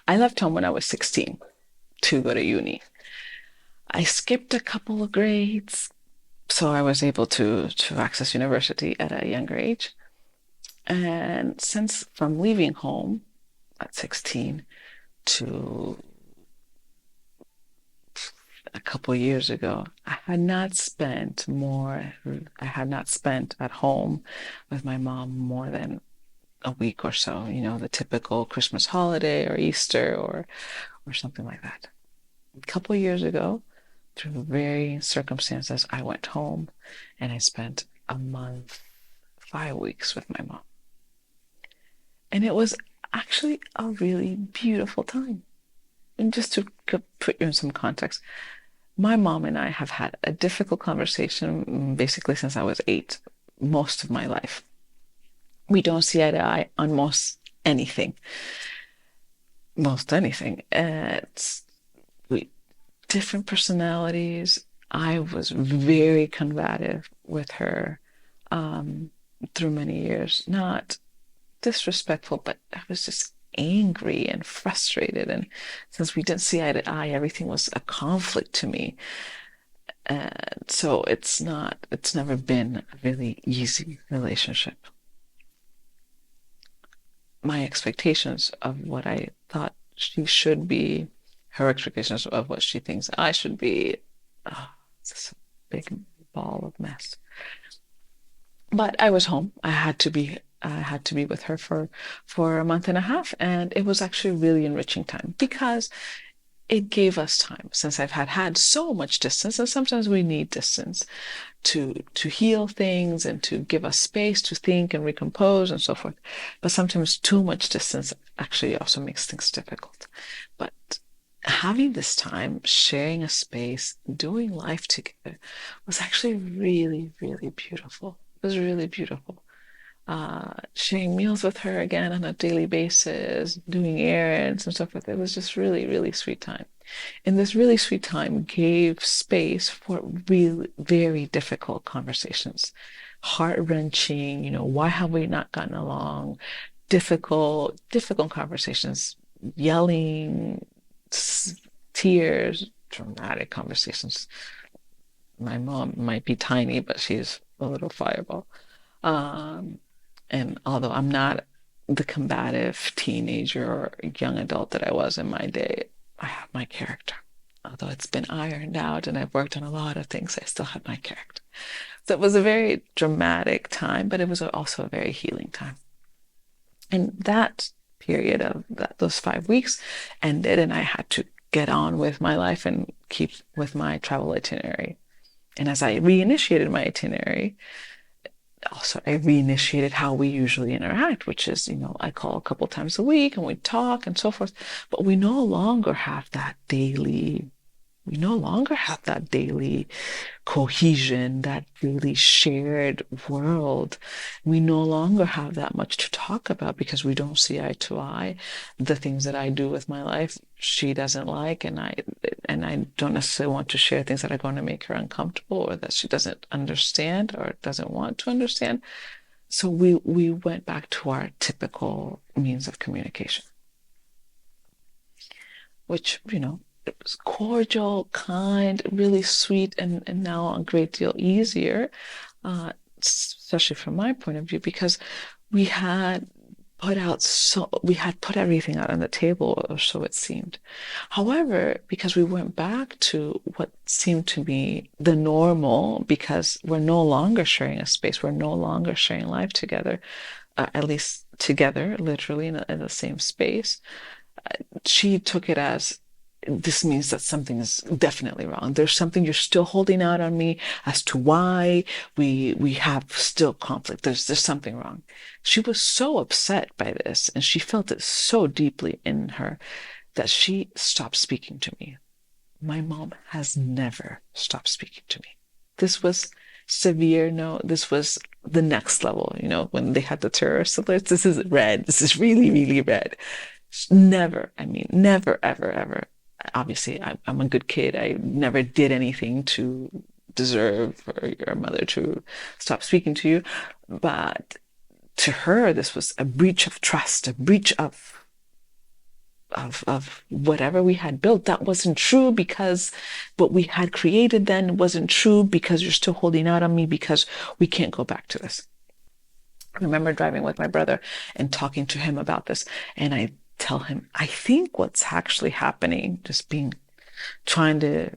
I left home when I was 16 to go to uni. I skipped a couple of grades, so I was able to access university at a younger age. And since from leaving home at 16 to a couple of years ago, I had not spent at home with my mom more than a week or so, the typical Christmas holiday or Easter or something like that. A couple of years ago, through varying circumstances, I went home and I spent a month, 5 weeks with my mom. And it was actually a really beautiful time. And just to put you in some context, my mom and I have had a difficult conversation basically since I was 8, most of my life. We don't see eye to eye on anything, most anything. It's we different personalities. I was very combative with her through many years. Not disrespectful, but I was just angry and frustrated. And since we didn't see eye to eye, everything was a conflict to me. And so it's never been a really easy relationship. My expectations of what I thought she should be, her expectations of what she thinks I should be, it's just a big ball of mess. But I was home. I had to be with her for a month and a half, and it was actually a really enriching time because it gave us time since I've had so much distance, and sometimes we need distance to heal things and to give us space to think and recompose and so forth. But sometimes too much distance actually also makes things difficult. But having this time, sharing a space, doing life together was actually really, really beautiful. It was really beautiful. Sharing meals with her again on a daily basis, doing errands and so forth. It was just really, really sweet time. And this really sweet time gave space for really very difficult conversations, heart-wrenching, why have we not gotten along? Difficult conversations, yelling, tears, dramatic conversations. My mom might be tiny, but she's a little fireball. Um, and although I'm not the combative teenager or young adult that I was in my day, I have my character. Although it's been ironed out and I've worked on a lot of things, I still have my character. So it was a very dramatic time, but it was also a very healing time. And that period of those 5 weeks ended, and I had to get on with my life and keep with my travel itinerary. And as I reinitiated my itinerary, also I reinitiated how we usually interact, which is, I call a couple times a week and we talk and so forth, but we no longer have that daily cohesion, that really shared world. We no longer have that much to talk about because we don't see eye to eye. The things that I do with my life, she doesn't like, and I don't necessarily want to share things that are going to make her uncomfortable or that she doesn't understand or doesn't want to understand. So we went back to our typical means of communication, which, it was cordial, kind, really sweet, and now a great deal easier, especially from my point of view, because we had we had put everything out on the table, or so it seemed. However, because we went back to what seemed to be the normal, because we're no longer sharing a space, we're no longer sharing life together, at least together, literally in the same space, she took it as this means that something is definitely wrong. There's something you're still holding out on me as to why we have still conflict. There's something wrong. She was so upset by this, and she felt it so deeply in her that she stopped speaking to me. My mom has never stopped speaking to me. This was severe. No, this was the next level. When they had the terrorist alerts, this is red. This is really, really red. Never, I mean, never, ever, ever. Obviously, I'm a good kid. I never did anything to deserve for your mother to stop speaking to you. But to her, this was a breach of trust, a breach of whatever we had built. That wasn't true because what we had created then wasn't true because you're still holding out on me because we can't go back to this. I remember driving with my brother and talking to him about this, and I tell him, I think what's actually happening, just being trying to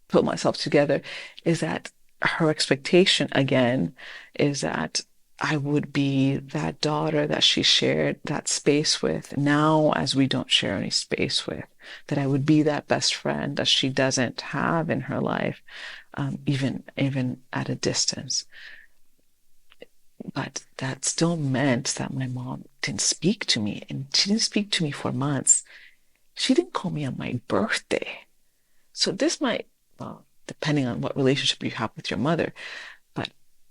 put myself together, is that her expectation again is that I would be that daughter that she shared that space with now, as we don't share any space with, that I would be that best friend that she doesn't have in her life, even at a distance. But that still meant that my mom didn't speak to me, and she didn't speak to me for months. She didn't call me on my birthday. So this might, well, depending on what relationship you have with your mother, but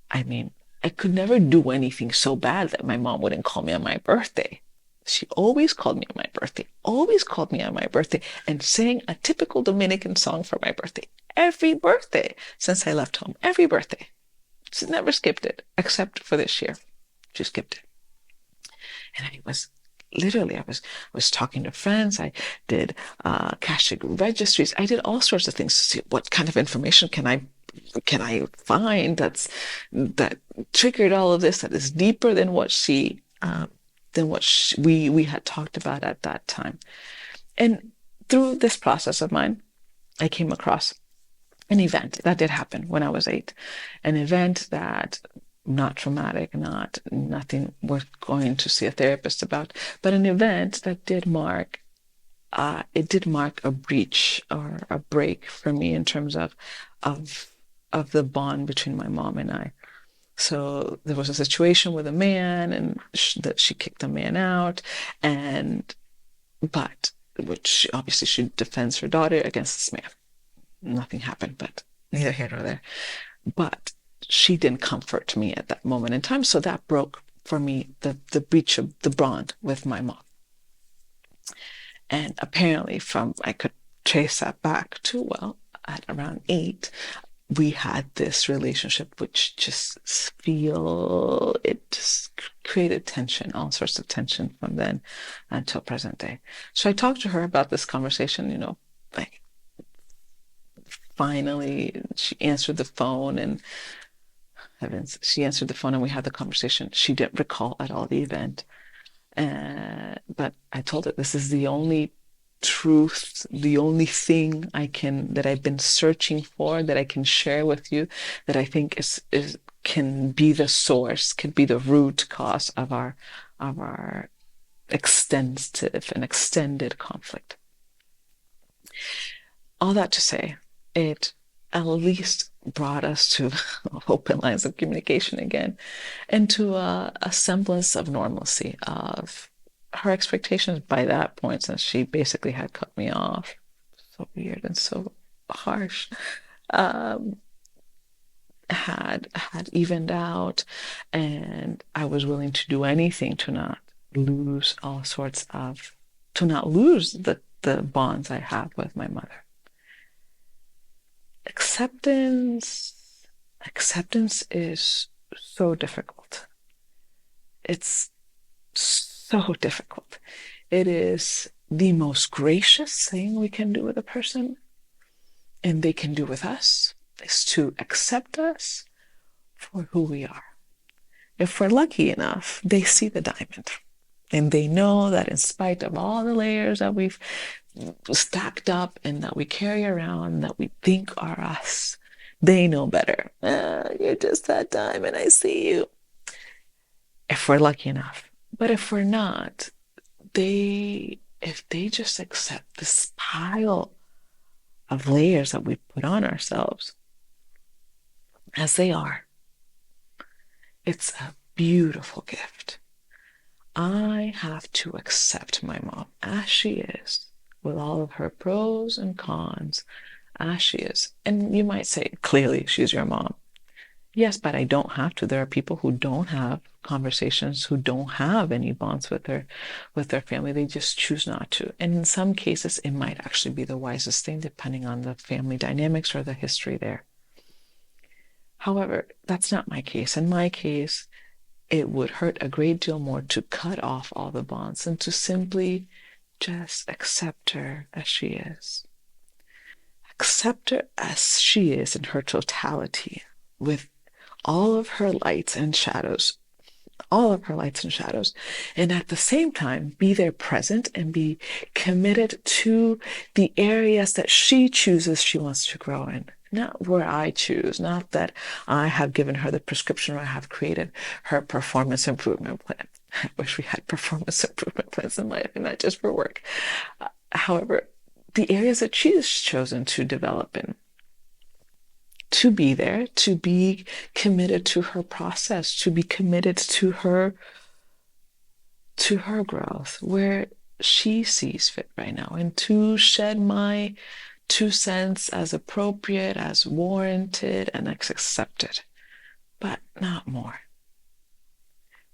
I mean, I could never do anything so bad that my mom wouldn't call me on my birthday. She always called me on my birthday, always called me on my birthday, and sang a typical Dominican song for my birthday. Every birthday since I left home, every birthday. She's never skipped it, except for this year. She skipped it. And I was literally, I was talking to friends. I did cash registries. I did all sorts of things to see what kind of information can I find that triggered all of this, that is deeper than what we had talked about at that time. And through this process of mine, I came across an event that did happen when I was 8, an event that not traumatic, nothing worth going to see a therapist about, but an event that did mark a breach or a break for me in terms of the bond between my mom and I. So there was a situation with a man, and that she kicked the man out, but which obviously she defends her daughter against this man. Nothing happened, but neither here nor there. But she didn't comfort me at that moment in time. So that broke for me the breach of the bond with my mom. And apparently I could trace that back to, well, at around 8, we had this relationship which just created tension, all sorts of tension from then until present day. So I talked to her about this conversation, like, finally she answered the phone, and she answered the phone and we had the conversation. She didn't recall at all the event. But I told her, this is the only truth, the only thing that I've been searching for, that I can share with you, that I think can be the source, can be the root cause of our extensive and extended conflict. All that to say, it at least brought us to open lines of communication again, and to a semblance of normalcy, of her expectations by that point, since she basically had cut me off. So weird and so harsh. Had evened out, and I was willing to do anything to not lose the bonds I have with my mother. Acceptance is so difficult. It's so difficult. It is the most gracious thing we can do with a person, and they can do with us, is to accept us for who we are. If we're lucky enough, they see the diamond, and they know that in spite of all the layers that we've stacked up and that we carry around, that we think are us, they know better. You're just that diamond, I see you. If we're lucky enough. But if we're not, if they just accept this pile of layers that we put on ourselves as they are, it's a beautiful gift. I have to accept my mom as she is, with all of her pros and cons, as she is. And you might say, clearly, she's your mom. Yes, but I don't have to. There are people who don't have conversations, who don't have any bonds with their family. They just choose not to. And in some cases, it might actually be the wisest thing, depending on the family dynamics or the history there. However, that's not my case. In my case, it would hurt a great deal more to cut off all the bonds and to simply just accept her as she is. Accept her as she is in her totality, with all of her lights and shadows, all of her lights and shadows. And at the same time, be there present and be committed to the areas that she chooses she wants to grow in. Not where I choose, not that I have given her the prescription or I have created her performance improvement plan. I wish we had performance improvement plans in life and not just for work. However, the areas that she has chosen to develop in, to be there, to be committed to her process, to be committed to her growth where she sees fit right now, and to shed my 2 cents as appropriate, as warranted, and as accepted, but not more.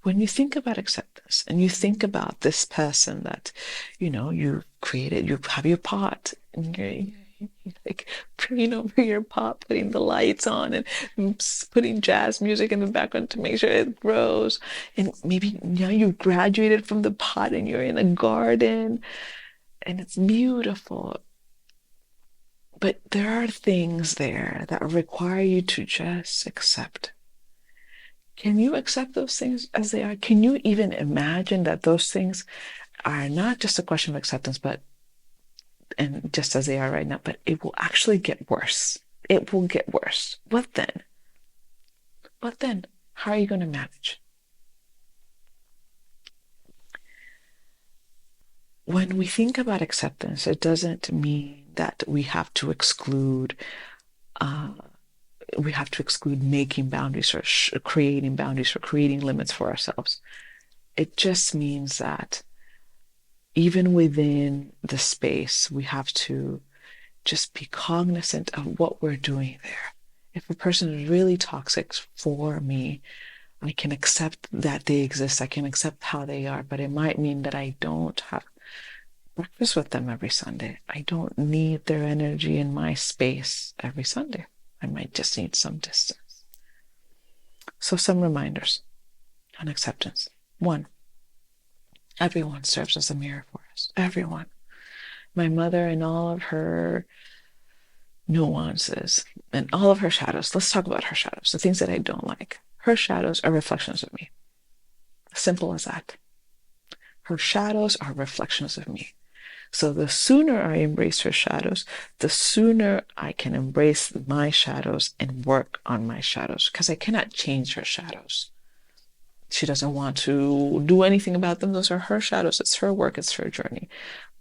When you think about acceptance and you think about this person that, you created, you have your pot and you're like praying over your pot, putting the lights on and putting jazz music in the background to make sure it grows. And maybe now you've graduated from the pot and you're in a garden and it's beautiful. But there are things there that require you to just accept. Can you accept those things as they are? Can you even imagine that those things are not just a question of acceptance, and just as they are right now, but it will actually get worse. It will get worse. What then? What then? How are you going to manage? When we think about acceptance, it doesn't mean that we have to exclude making boundaries or creating boundaries or creating limits for ourselves. It just means that even within the space, we have to just be cognizant of what we're doing there. If a person is really toxic for me, I can accept that they exist. I can accept how they are, but it might mean that I don't have breakfast with them every Sunday. I don't need their energy in my space every Sunday. I might just need some distance. So some reminders on acceptance. 1, everyone serves as a mirror for us. Everyone. My mother and all of her nuances and all of her shadows. Let's talk about her shadows, the things that I don't like. Her shadows are reflections of me. Simple as that. Her shadows are reflections of me. So the sooner I embrace her shadows, the sooner I can embrace my shadows and work on my shadows, because I cannot change her shadows. She doesn't want to do anything about them. Those are her shadows. It's her work. It's her journey.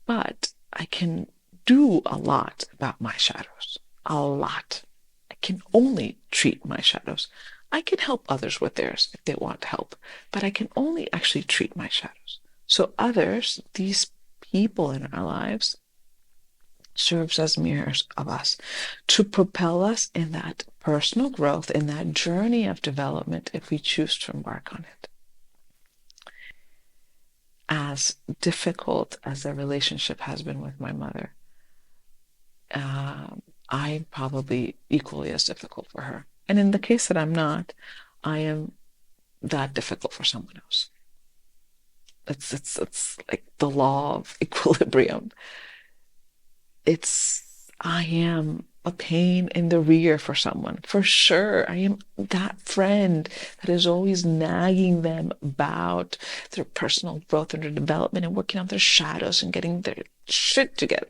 But I can do a lot about my shadows. A lot. I can only treat my shadows. I can help others with theirs if they want help, but I can only actually treat my shadows. So others, these people in our lives, serves as mirrors of us to propel us in that personal growth, in that journey of development, if we choose to embark on it. As difficult as the relationship has been with my mother, I'm probably equally as difficult for her. And in the case that I'm not, I am that difficult for someone else. It's like the law of equilibrium. I am a pain in the rear for someone, for sure. I am that friend that is always nagging them about their personal growth and their development and working on their shadows and getting their shit together.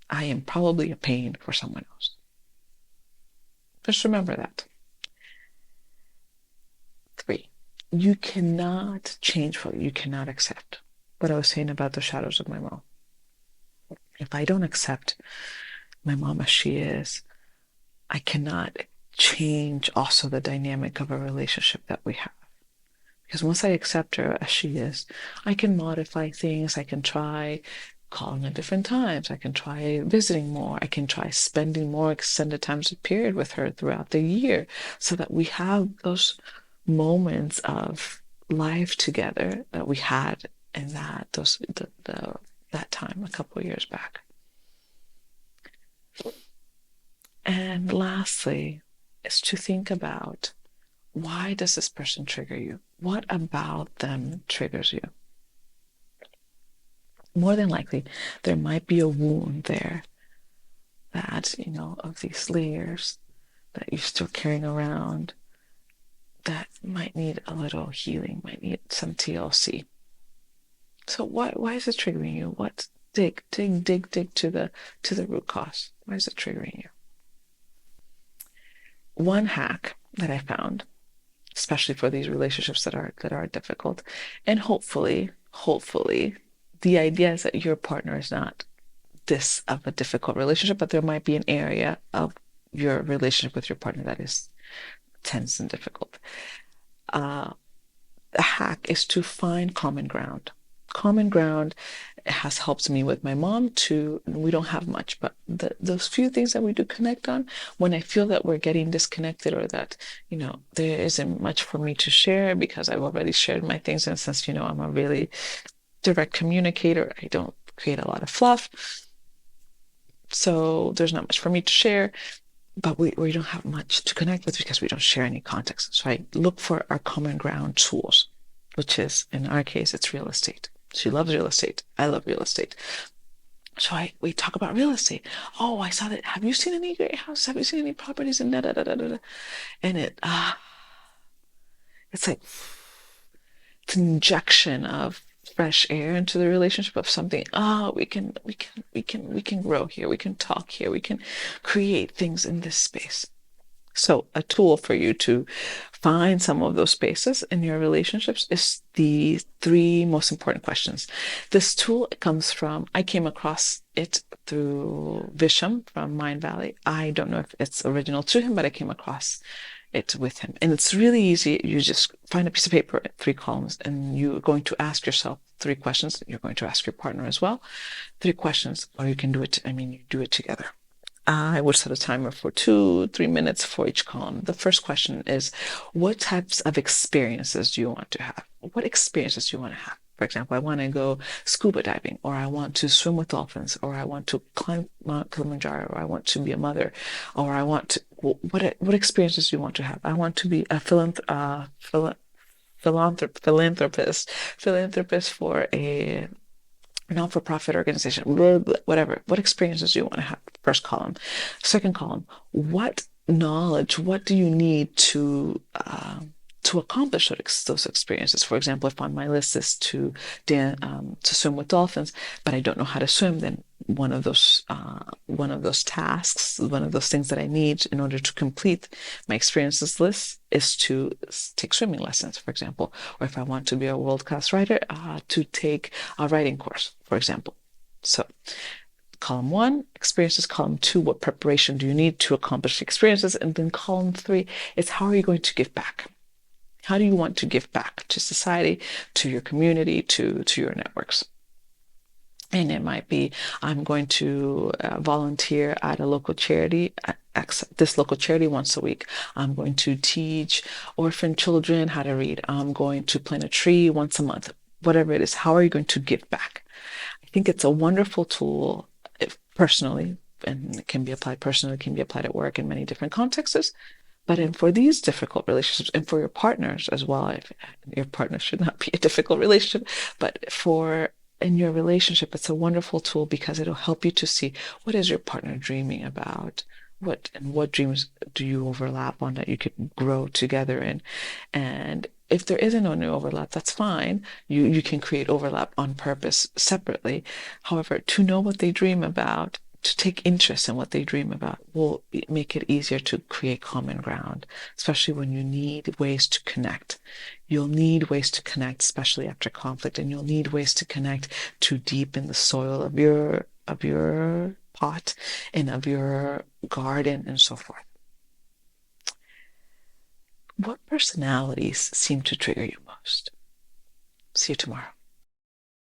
I am probably a pain for someone else. Just remember that. 3, you cannot change what you cannot accept. What I was saying about the shadows of my mom. If I don't accept my mom as she is, I cannot change also the dynamic of a relationship that we have. Because once I accept her as she is, I can modify things. I can try calling at different times. I can try visiting more. I can try spending more extended times of period with her throughout the year so that we have those moments of life together that we had in that time a couple of years back. And lastly, is to think about, why does this person trigger you? What about them triggers you? more than likely there might be a wound there that, of these layers that you're still carrying around that might need a little healing, might need some TLC. So why is it triggering you? What dig to the root cause. Why is it triggering you? One hack that I found, especially for these relationships that are difficult, and hopefully, the idea is that your partner is not this of a difficult relationship, but there might be an area of your relationship with your partner that is tense and difficult. The hack is to find common ground. Common ground has helped me with my mom too. We don't have much, but those few things that we do connect on, when I feel that we're getting disconnected or that, there isn't much for me to share because I've already shared my things. And since, I'm a really direct communicator, I don't create a lot of fluff. So there's not much for me to share, but we don't have much to connect with because we don't share any context. So I look for our common ground tools, which is, in our case, it's real estate. She loves real estate. I love real estate. So we talk about real estate. Oh, I saw that. Have you seen any great houses? Have you seen any properties? And da da da da da. And it's like it's an injection of fresh air into the relationship of something. We can grow here. We can talk here. We can create things in this space. So a tool for you to find some of those spaces in your relationships is the 3 most important questions. This tool I came across it through Visham from Mind Valley. I don't know if it's original to him, but I came across it with him. And it's really easy. You just find a piece of paper, 3 columns, and you're going to ask yourself 3 questions. You're going to ask your partner as well 3 questions, or you can do it. You do it together. I would set a timer for 2-3 minutes for each column. The first question is, what types of experiences do you want to have? What experiences do you want to have? For example, I want to go scuba diving, or I want to swim with dolphins, or I want to climb Mount Kilimanjaro, or I want to be a mother, or I want to, what experiences do you want to have? I want to be a philanthropist for a non-for-profit organization, whatever. What experiences do you want to have? First column. Second column, what knowledge, what do you need to accomplish those experiences? For example, if on my list is to swim with dolphins, but I don't know how to swim, then one of those tasks, one of those things that I need in order to complete my experiences list is to take swimming lessons, for example. Or if I want to be a world-class writer, to take a writing course, for example. So column 1, experiences. Column 2, what preparation do you need to accomplish experiences? And then column 3 is, how are you going to give back? How do you want to give back to society, to your community, to your networks? And it might be, I'm going to volunteer at a local charity, this local charity once a week. I'm going to teach orphan children how to read. I'm going to plant a tree once a month. Whatever it is, how are you going to give back? I think it's a wonderful tool, personally, and it can be applied personally, it can be applied at work in many different contexts. But for these difficult relationships, and for your partners as well, if your partner should not be a difficult relationship, but in your relationship, it's a wonderful tool because it'll help you to see, what is your partner dreaming about? What dreams do you overlap on that you could grow together in? And if there isn't any overlap, that's fine. You can create overlap on purpose separately. However, to know what they dream about, to take interest in what they dream about, will make it easier to create common ground, especially when you need ways to connect. You'll need ways to connect, especially after conflict, and you'll need ways to connect to deepen the soil of your pot and of your garden and so forth. What personalities seem to trigger you most? See you tomorrow.